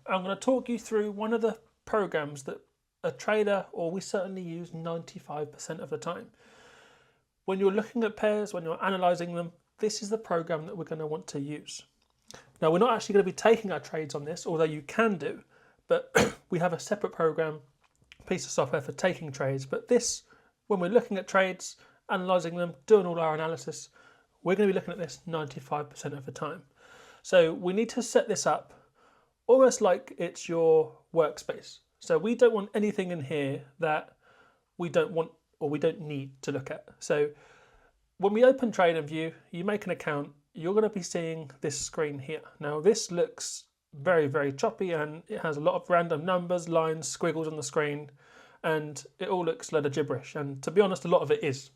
I'm going to talk you through one of the programs that a trader, or we certainly use 95% of the time. When you're looking at pairs, when you're analysing them, this is the program that we're going to want to use. Now, we're not actually going to be taking our trades on this, although you can do, but we have a separate program, piece of software for taking trades. But this, when we're looking at trades, analysing them, doing all our analysis, we're going to be looking at this 95% of the time. So we need to set this up almost like it's your workspace. So we don't want anything in here that we don't want or we don't need to look at. So when we open Trade and View, you make an account, you're going to be seeing this screen here. Now this looks very, very choppy and it has a lot of random numbers, lines, squiggles on the screen, and it all looks a load of gibberish. And to be honest, a lot of it is.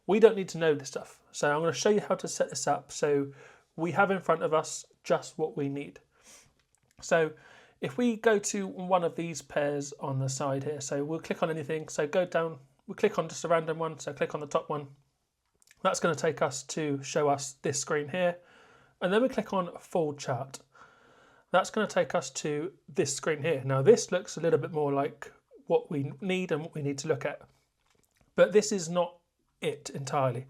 We don't need to know this stuff. So I'm going to show you how to set this up so we have in front of us just what we need. So if we go to one of these pairs on the side here, so we'll click on anything. So go down, we'll click on just a random one. So click on the top one. That's going to take us to show us this screen here. And then we click on full chart. That's going to take us to this screen here. Now this looks a little bit more like what we need and what we need to look at. But this is not it entirely.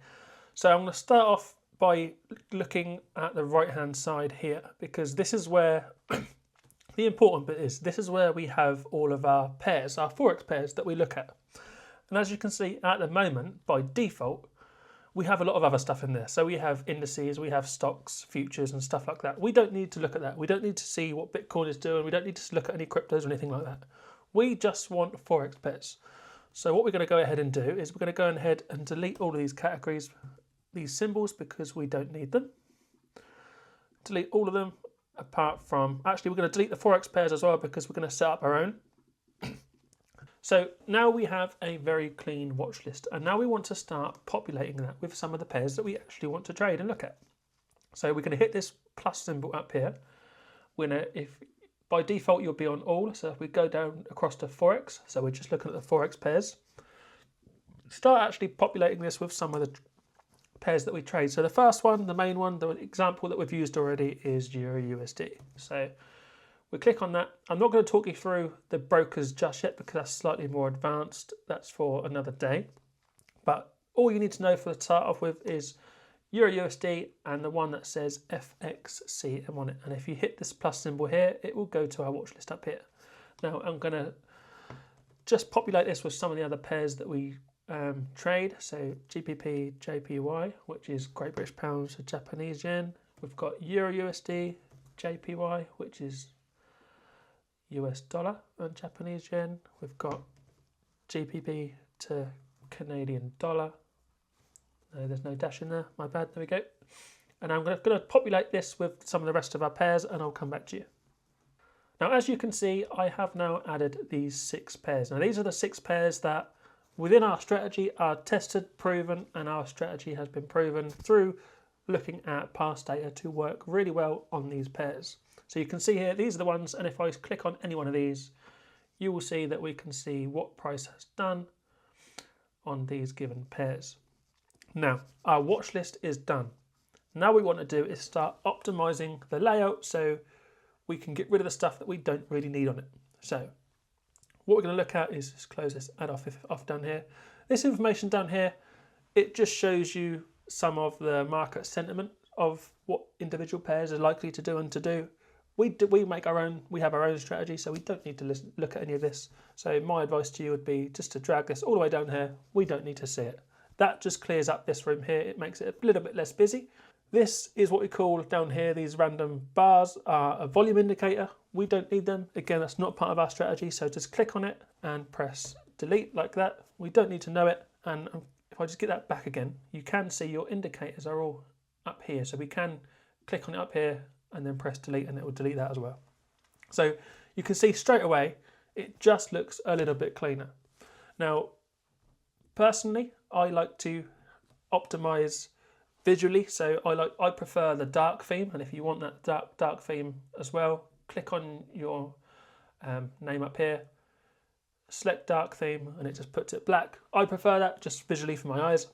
So I'm going to start off by looking at the right hand side here, because this is where the important bit is. This is where we have all of our pairs, our Forex pairs that we look at. And as you can see at the moment, by default, we have a lot of other stuff in there. So we have indices, we have stocks, futures and stuff like that. We don't need to look at that. We don't need to see what Bitcoin is doing. We don't need to look at any cryptos or anything like that. We just want Forex pairs. So what we're going to go ahead and do is we're going to go ahead and delete all of these categories, these symbols, because we don't need them. Delete all of them apart from, actually we're going to delete the Forex pairs as well because we're going to set up our own. So now we have a very clean watch list, and now we want to start populating that with some of the pairs that we actually want to trade and look at. So we're going to hit this plus symbol up here. We're going to, if by default you'll be on all, so if we go down across to Forex, so we're just looking at the Forex pairs, start actually populating this with some of the pairs that we trade. So the first one, the main one, the example that we've used already is Euro USD. So we click on that. I'm not going to talk you through the brokers just yet because that's slightly more advanced. That's for another day. But all you need to know for the start off with is Euro USD and the one that says FXCM on it. And if you hit this plus symbol here, it will go to our watch list up here. Now I'm going to just populate this with some of the other pairs that we trade. So GBP, JPY, which is Great British Pounds to Japanese Yen. We've got Euro USD, JPY, which is US dollar and Japanese yen. We've got GBP to Canadian dollar. No, there's no dash in there, my bad, there we go. And I'm going to populate this with some of the rest of our pairs and I'll come back to you. Now as you can see, I have now added these 6 pairs. Now these are the 6 pairs that within our strategy are tested, proven, and our strategy has been proven through looking at past data to work really well on these pairs. So you can see here, these are the ones, and if I click on any one of these, you will see that we can see what price has done on these given pairs. Now, our watch list is done. Now what we want to do is start optimizing the layout so we can get rid of the stuff that we don't really need on it. So what we're going to look at is, just close this add off down here. This information down here, it just shows you some of the market sentiment of what individual pairs are likely to do and to do. We make our own, we have our own strategy, so we don't need to look at any of this. So my advice to you would be just to drag this all the way down here. We don't need to see it. That just clears up this room here. It makes it a little bit less busy. This is what we call down here, these random bars are a volume indicator. We don't need them. Again, that's not part of our strategy. So just click on it and press delete like that. We don't need to know it. And if I just get that back again, you can see your indicators are all up here. So we can click on it up here and then press delete and it will delete that as well. So you can see straight away, it just looks a little bit cleaner. Now, personally, I like to optimize visually. So I prefer the dark theme. And if you want that dark theme as well, click on your name up here, select dark theme, and it just puts it black. I prefer that just visually for my eyes.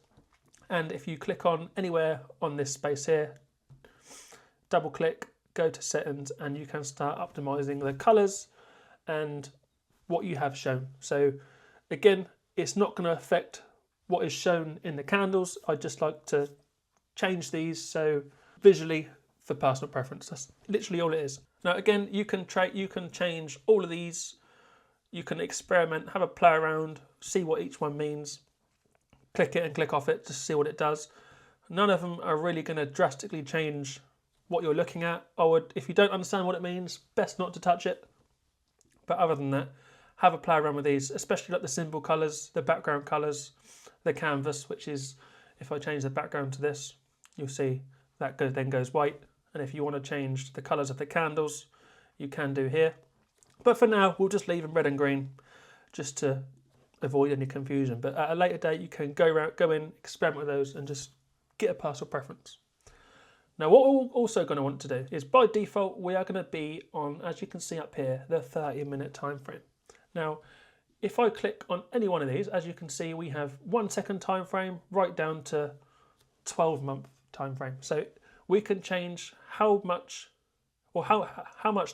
And if you click on anywhere on this space here, double click, go to settings, and you can start optimizing the colors and what you have shown. So again, it's not going to affect what is shown in the candles. I just like to change these so visually for personal preference. That's literally all it is. Now again, you can change all of these. You can experiment, have a play around, see what each one means, click it and click off it to see what it does. None of them are really going to drastically change what you're looking at. If you don't understand what it means, best not to touch it. But other than that, have a play around with these, especially like the symbol colours, the background colours, the canvas, which is, if I change the background to this, you'll see that then goes white. And if you want to change the colours of the candles, you can do here. But for now, we'll just leave them red and green, just to avoid any confusion. But at a later date, you can go in, experiment with those, and just get a personal preference. Now, what we're also going to want to do is, by default, we are going to be on, as you can see up here, the 30-minute time frame. Now, if I click on any one of these, as you can see, we have 1 second time frame right down to 12-month time frame. So we can change how much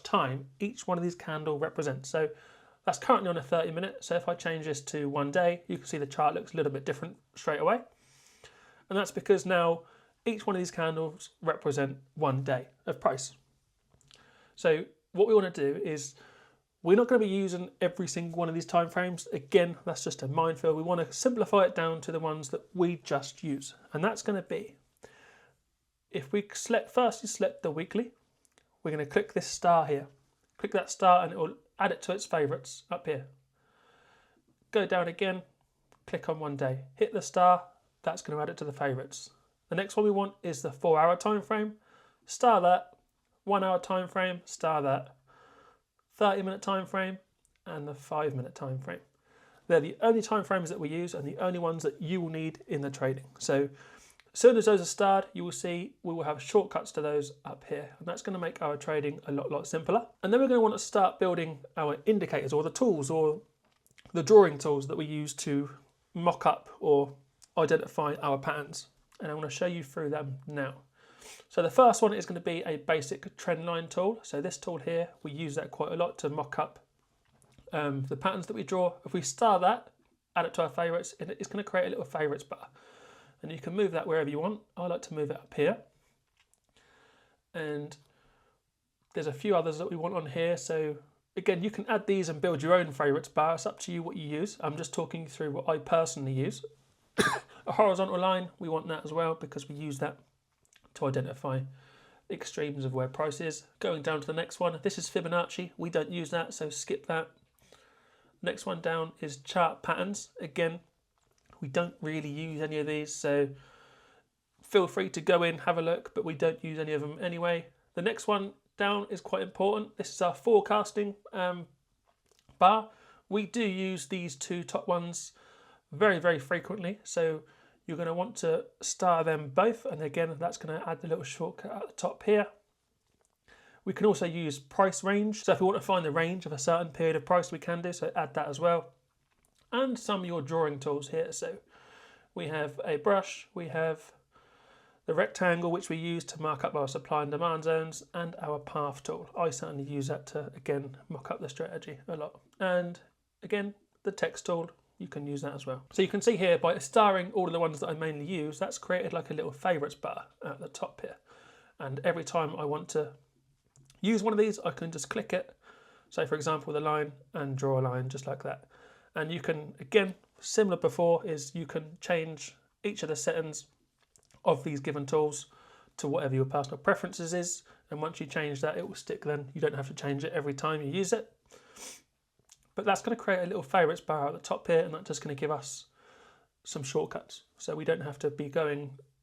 time each one of these candles represents. So that's currently on a 30-minute. So if I change this to 1 day, you can see the chart looks a little bit different straight away. And that's because now each one of these candles represent 1 day of price. So what we want to do is, we're not going to be using every single one of these time frames. Again, that's just a minefield. We want to simplify it down to the ones that we just use. And that's going to be, if we firstly select the weekly, we're going to click this star here. Click that star and it will add it to its favorites up here. Go down again, click on 1 day. Hit the star, that's going to add it to the favorites. The next one we want is the 4-hour time frame. Star that. 1 hour time frame, star that. 30-minute time frame and the 5-minute time frame. They're the only time frames that we use and the only ones that you will need in the trading. So as soon as those are starred, you will see we will have shortcuts to those up here, and that's going to make our trading a lot simpler. And then we're going to want to start building our indicators, or the tools, or the drawing tools that we use to mock up or identify our patterns. And I'm going to show you through them now. So the first one is going to be a basic trend line tool. So this tool here, we use that quite a lot to mock up the patterns that we draw. If we star that, add it to our favorites, it's going to create a little favorites bar. And you can move that wherever you want. I like to move it up here. And there's a few others that we want on here. So again, you can add these and build your own favorites bar. It's up to you what you use. I'm just talking through what I personally use. A horizontal line, we want that as well because we use that to identify extremes of where price is. Going down to the next one, this is Fibonacci. We don't use that, so skip that. Next one down is chart patterns. Again, we don't really use any of these, so feel free to go in, have a look, but we don't use any of them anyway. The next one down is quite important. This is our forecasting bar. We do use these two top ones very frequently, so you're going to want to star them both, and again that's going to add the little shortcut at the top here. We can also use price range, so if we want to find the range of a certain period of price, we can do, so add that as well. And some of your drawing tools here, so we have a brush, we have the rectangle which we use to mark up our supply and demand zones, and our path tool. I certainly use that to again mock up the strategy a lot. And again, the text tool, you can use that as well. So you can see here, by starring all of the ones that I mainly use, that's created like a little favorites bar at the top here. And every time I want to use one of these, I can just click it. So for example, the line, and draw a line just like that. And you can, again, similar before, is you can change each of the settings of these given tools to whatever your personal preferences is. And once you change that, it will stick then. You don't have to change it every time you use it. But that's going to create a little favorites bar at the top here, and that's just going to give us some shortcuts. So we don't have to be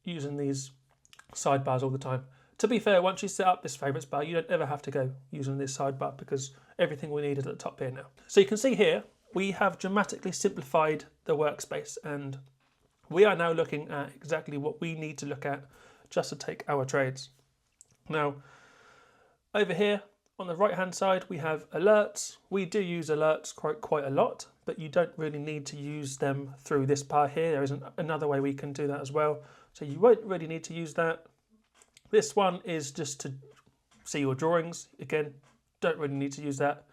using these sidebars all the time. To be fair, once you set up this favorites bar, you don't ever have to go using this sidebar because everything we need is at the top here now. So you can see here, we have dramatically simplified the workspace, and we are now looking at exactly what we need to look at just to take our trades. Now, over here, on the right hand side, we have alerts. We do use alerts quite a lot, but you don't really need to use them through this bar here. There is another way we can do that as well. So you won't really need to use that. This one is just to see your drawings. Again, don't really need to use that.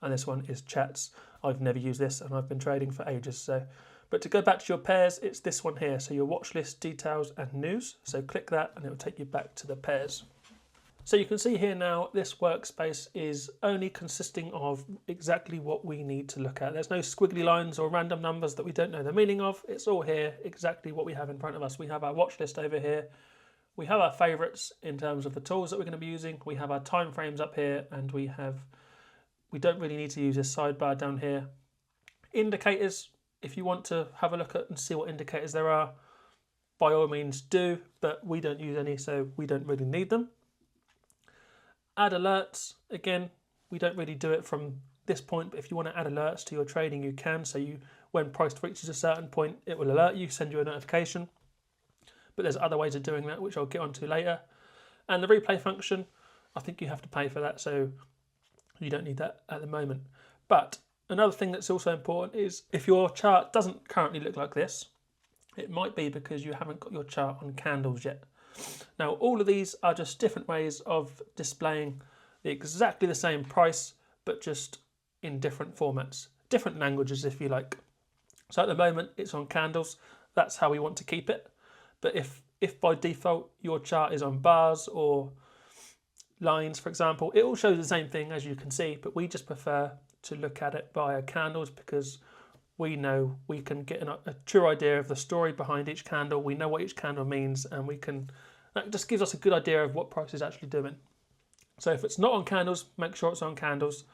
And this one is chats. I've never used this and I've been trading for ages. So, but to go back to your pairs, it's this one here. So your watch list, details and news. So click that and it will take you back to the pairs. So you can see here now, this workspace is only consisting of exactly what we need to look at. There's no squiggly lines or random numbers that we don't know the meaning of. It's all here, exactly what we have in front of us. We have our watch list over here. We have our favorites in terms of the tools that we're going to be using. We have our time frames up here, and we don't really need to use this sidebar down here. Indicators, if you want to have a look at and see what indicators there are, by all means do, but we don't use any, so we don't really need them. Add alerts, again, we don't really do it from this point, but if you want to add alerts to your trading, you can. So when price reaches a certain point, it will alert you, send you a notification. But there's other ways of doing that, which I'll get onto later. And the replay function, I think you have to pay for that, so you don't need that at the moment. But another thing that's also important is if your chart doesn't currently look like this, it might be because you haven't got your chart on candles yet. Now, all of these are just different ways of displaying exactly the same price, but just in different formats, different languages if you like. So at the moment it's on candles, that's how we want to keep it. But if by default your chart is on bars or lines, for example, it all shows the same thing as you can see, but we just prefer to look at it via candles because we know we can get a true idea of the story behind each candle. We know what each candle means, and that just gives us a good idea of what price is actually doing. So if it's not on candles, make sure it's on candles.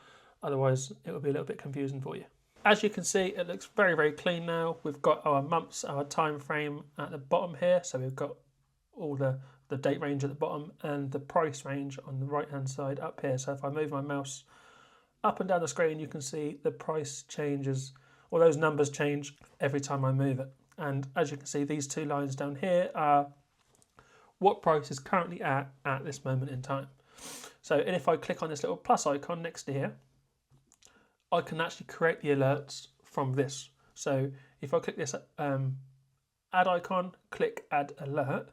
Otherwise, it will be a little bit confusing for you. As you can see, it looks very, very clean now. We've got our months, our time frame at the bottom here. So we've got all the date range at the bottom and the price range on the right-hand side up here. So if I move my mouse up and down the screen, you can see the price changes, or those numbers change every time I move it. And as you can see, these two lines down here are what price is currently at this moment in time. So, and if I click on this little plus icon next to here, I can actually create the alerts from this. So if I click this add icon, click add alert,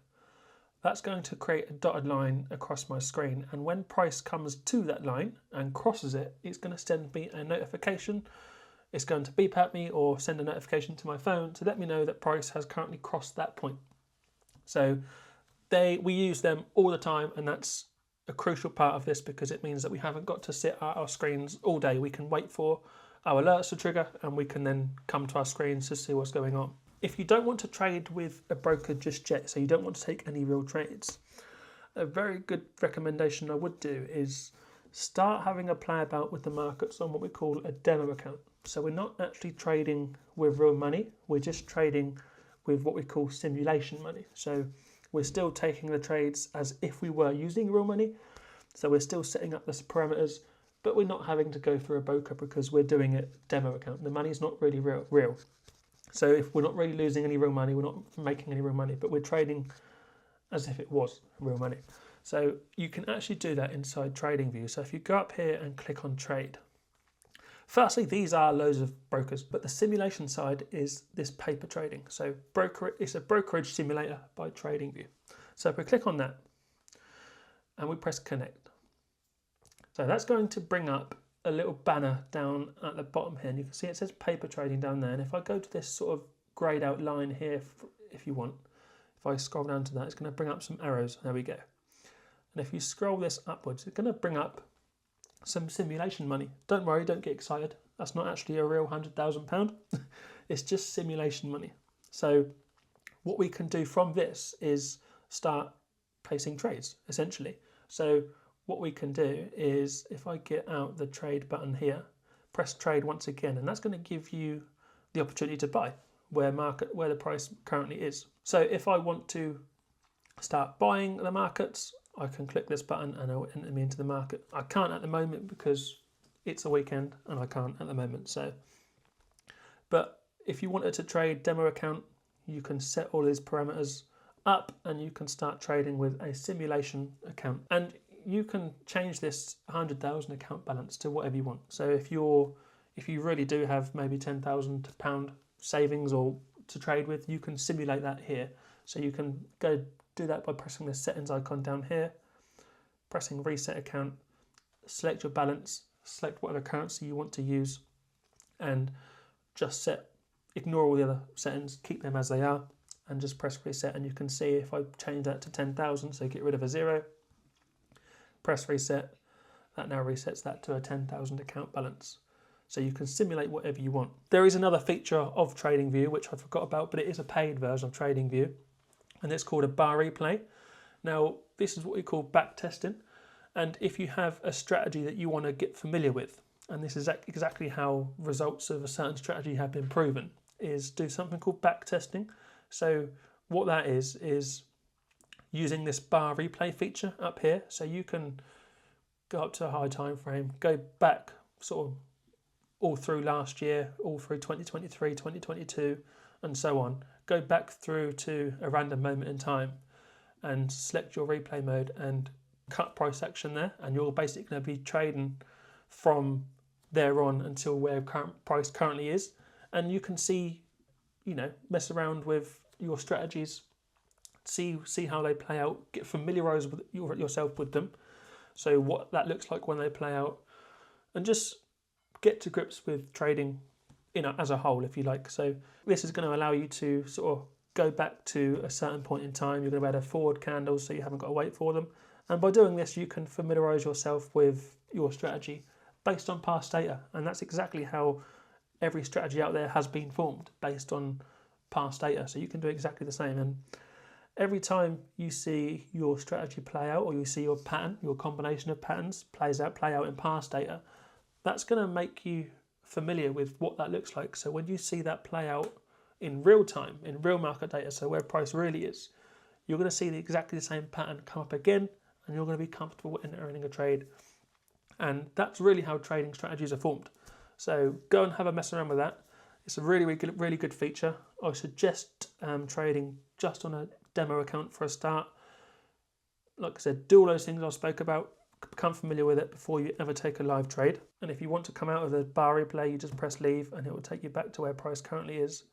that's going to create a dotted line across my screen. And when price comes to that line and crosses it, it's going to send me a notification. It's going to beep at me or send a notification to my phone to let me know that price has currently crossed that point. So we use them all the time, and that's a crucial part of this because it means that we haven't got to sit at our screens all day. We can wait for our alerts to trigger and we can then come to our screens to see what's going on. If you don't want to trade with a broker just yet, so you don't want to take any real trades, a very good recommendation I would do is start having a play about with the markets on what we call a demo account. So we're not actually trading with real money, we're just trading with what we call simulation money. So we're still taking the trades as if we were using real money. So we're still setting up the parameters, but we're not having to go through a broker because we're doing it demo account. The money's not really real. So if we're not really losing any real money, we're not making any real money, but we're trading as if it was real money. So you can actually do that inside TradingView. So if you go up here and click on trade, firstly, these are loads of brokers, but the simulation side is this paper trading. So it's a brokerage simulator by TradingView. So if we click on that and we press connect, so that's going to bring up a little banner down at the bottom here, and you can see it says paper trading down there. And if I go to this sort of grayed out line here, if you want, if I scroll down to that, it's going to bring up some arrows. There we go. And if you scroll this upwards, it's going to bring up some simulation money. Don't worry, don't get excited. That's not actually a real £100,000. It's just simulation money. So what we can do from this is start placing trades, essentially. So what we can do is, if I get out the trade button here, press trade once again, and that's going to give you the opportunity to buy where the price currently is. So if I want to start buying the markets, I can click this button and it will enter me into the market. I can't at the moment because it's a weekend and I can't at the moment. So, but if you wanted to trade demo account, you can set all these parameters up and you can start trading with a simulation account. And you can change this 100,000 account balance to whatever you want. So if you really do have maybe £10,000 savings or to trade with, you can simulate that here. So you can go do that by pressing the settings icon down here. pressing reset account, select your balance, select whatever currency you want to use, and just ignore all the other settings, keep them as they are, and just press reset. And you can see if I change that to 10,000, so get rid of a 0, press reset, that now resets that to a 10,000 account balance. So you can simulate whatever you want. There is another feature of TradingView which I forgot about, but it is a paid version of TradingView, and it's called a bar replay. Now this is what we call backtesting, and if you have a strategy that you want to get familiar with, and this is exactly how results of a certain strategy have been proven, is do something called backtesting. So what that is using this bar replay feature up here, so you can go up to a high time frame, go back sort of all through last year, all through 2023, 2022, and so on. Go back through to a random moment in time and select your replay mode and cut price action there, and you're basically going to be trading from there on until where current price currently is. And you can see, mess around with your strategies, see how they play out, get familiarized with yourself with them, so what that looks like when they play out, and just get to grips with trading as a whole, if you like. So this is going to allow you to sort of go back to a certain point in time. You're going to be able to forward candles, so you haven't got to wait for them. And by doing this, you can familiarise yourself with your strategy based on past data. And that's exactly how every strategy out there has been formed, based on past data. So you can do exactly the same. And every time you see your strategy play out, or you see your pattern, your combination of patterns play out in past data, that's going to make you familiar with what that looks like. So when you see that play out in real time, in real market data, so where price really is, you're going to see exactly the same pattern come up again, and you're going to be comfortable in earning a trade. And that's really how trading strategies are formed. So go and have a mess around with that. It's a really good feature. I suggest trading just on a demo account for a start. Like I said, do all those things I spoke about, become familiar with it before you ever take a live trade. And if you want to come out of the bar replay, you just press leave and it will take you back to where price currently is,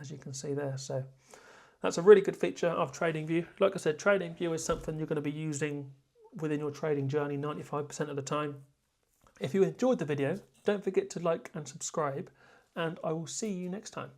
as you can see there. So that's a really good feature of TradingView. Like I said, TradingView is something you're going to be using within your trading journey 95% of the time. If you enjoyed the video, don't forget to like and subscribe, and I will see you next time.